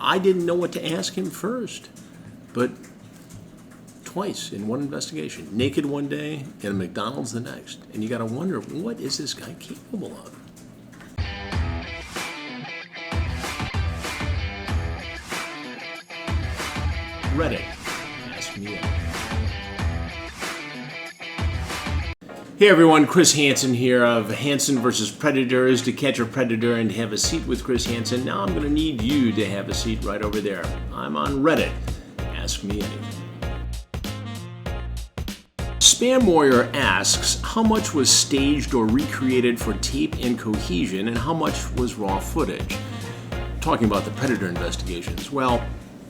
I didn't know what to ask him first. But twice in one investigation. Naked one day and McDonald's the next. And you got to wonder, what is this guy capable of? Reddit. Ask me. Hey everyone, Chris Hansen here of Hansen versus Predators. To catch a predator and have a seat with Chris Hansen, now I'm going to need you to have a seat right over there. I'm on Reddit. Ask me anything. Spam Warrior asks, how much was staged or recreated for tape and cohesion, and how much was raw footage? Talking about the Predator investigations, well,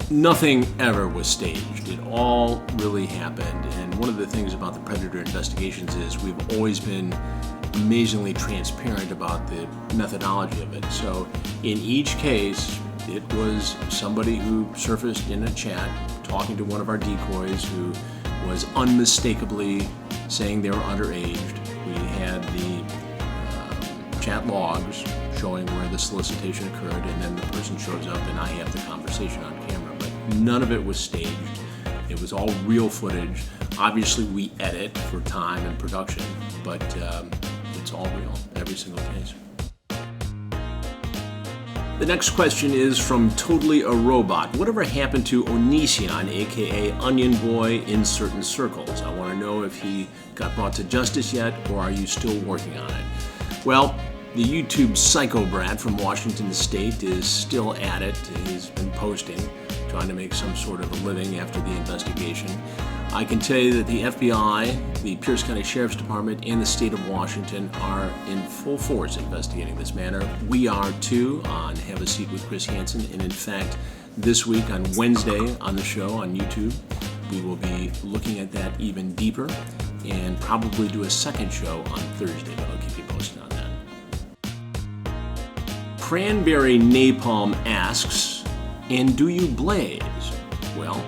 nothing ever was staged. It all really happened. And one of the things about the Predator investigations is we've always been amazingly transparent about the methodology of it. So in each case, it was somebody who surfaced in a chat talking to one of our decoys who was unmistakably saying they were underaged. We had the chat logs showing where the solicitation occurred, and then the person shows up and I have the conversation on camera. But none of it was staged. It was all real footage. Obviously we edit for time and production, but it's all real, every single case. The next question is from Totally a Robot. Whatever happened to Onision, aka Onion Boy, in certain circles? I want to know if he got brought to justice yet, or are you still working on it? Well, the YouTube psycho brat from Washington State is still at it. He's been posting, trying to make some sort of a living after the investigation. I can tell you that the FBI, the Pierce County Sheriff's Department, and the state of Washington are in full force investigating this matter. We are too on Have a Seat with Chris Hansen, and in fact, this week on Wednesday on the show on YouTube, we will be looking at that even deeper and probably do a second show on Thursday, but I'll keep you posted on that. Cranberry Napalm asks, and do you blaze? Well,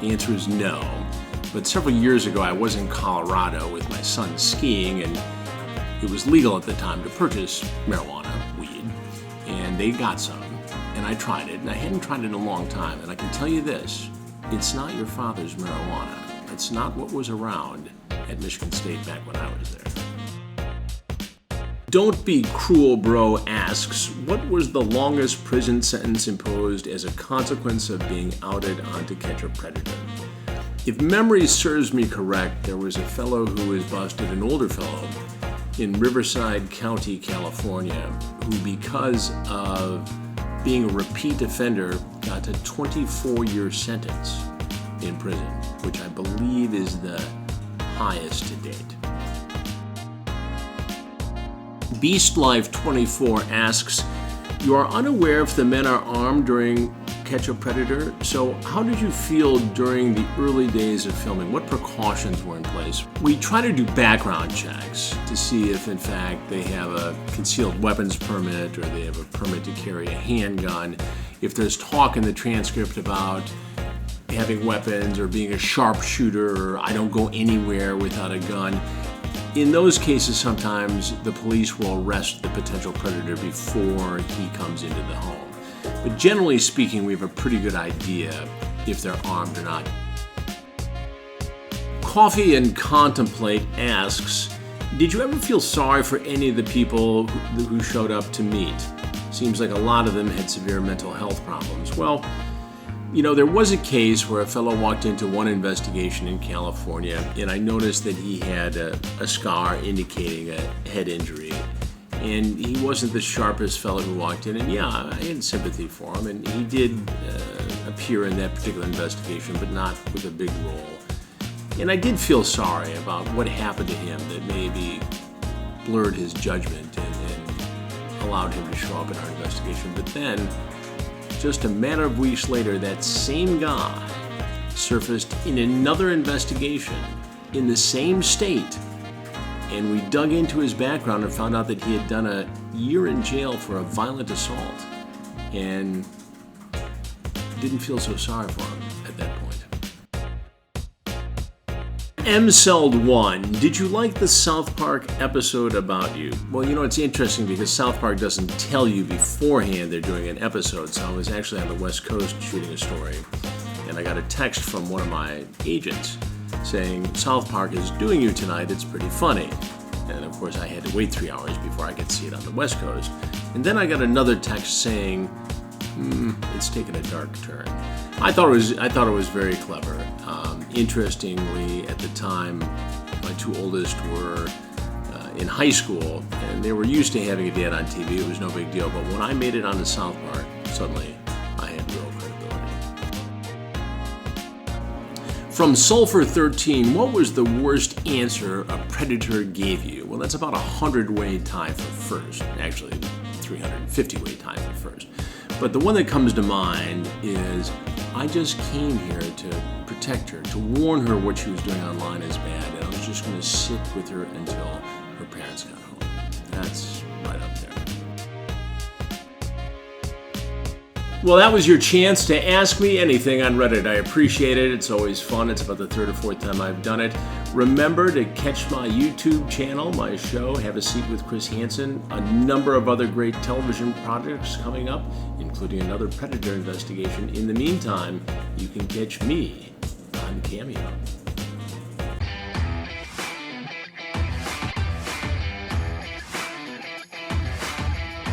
the answer is no. But several years ago, I was in Colorado with my son skiing, and it was legal at the time to purchase marijuana, weed, and they got some, and I tried it, and I hadn't tried it in a long time, and I can tell you this, it's not your father's marijuana. It's not what was around at Michigan State back when I was there. Don't Be Cruel Bro asks, what was the longest prison sentence imposed as a consequence of being outed on To Catch a Predator? If memory serves me correct, there was a fellow who was busted, an older fellow, in Riverside County, California, who because of being a repeat offender got a 24-year sentence in prison, which I believe is the highest to date. BeastLife24 asks, you are unaware if the men are armed during Catch a Predator, so how did you feel during the early days of filming? What precautions were in place? We try to do background checks to see if in fact they have a concealed weapons permit or they have a permit to carry a handgun. If there's talk in the transcript about having weapons or being a sharpshooter or I don't go anywhere without a gun, in those cases sometimes the police will arrest the potential predator before he comes into the home. But generally speaking, we have a pretty good idea if they're armed or not. Coffee and Contemplate asks, did you ever feel sorry for any of the people who showed up to meet? Seems like a lot of them had severe mental health problems. Well, you know, there was a case where a fellow walked into one investigation in California, and I noticed that he had a scar indicating a head injury. And he wasn't the sharpest fellow who walked in, and yeah, I had sympathy for him, and he did appear in that particular investigation, but not with a big role. And I did feel sorry about what happened to him that maybe blurred his judgment and allowed him to show up in our investigation. But then, just a matter of weeks later, that same guy surfaced in another investigation in the same state. And we dug into his background and found out that he had done a year in jail for a violent assault and didn't feel so sorry for him at that point. MCeld1, did you like the South Park episode about you? Well, it's interesting because South Park doesn't tell you beforehand they're doing an episode, so I was actually on the West Coast shooting a story, and I got a text from one of my agents saying, South Park is doing you tonight, it's pretty funny. And of course I had to wait 3 hours before I could see it on the West Coast. And then I got another text saying, it's taken a dark turn. I thought it was very clever. Interestingly, at the time, my two oldest were in high school, and they were used to having a dad on TV. It was no big deal. But when I made it onto South Park, suddenly I had real credibility. From Sulfur 13, what was the worst answer a predator gave you? Well, that's about 100-way tie for first. Actually, 350-way tie for first. But the one that comes to mind is, I just came here to protect her, to warn her what she was doing online is bad, and I was just going to sit with her until her parents got home. That's right up there. Well, that was your chance to ask me anything on Reddit. I appreciate it. It's always fun. It's about the third or fourth time I've done it. Remember to catch my YouTube channel, my show, Have a Seat with Chris Hansen, a number of other great television projects coming up, including another Predator investigation. In the meantime, you can catch me on Cameo.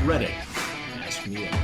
Reddit. Ask me anything.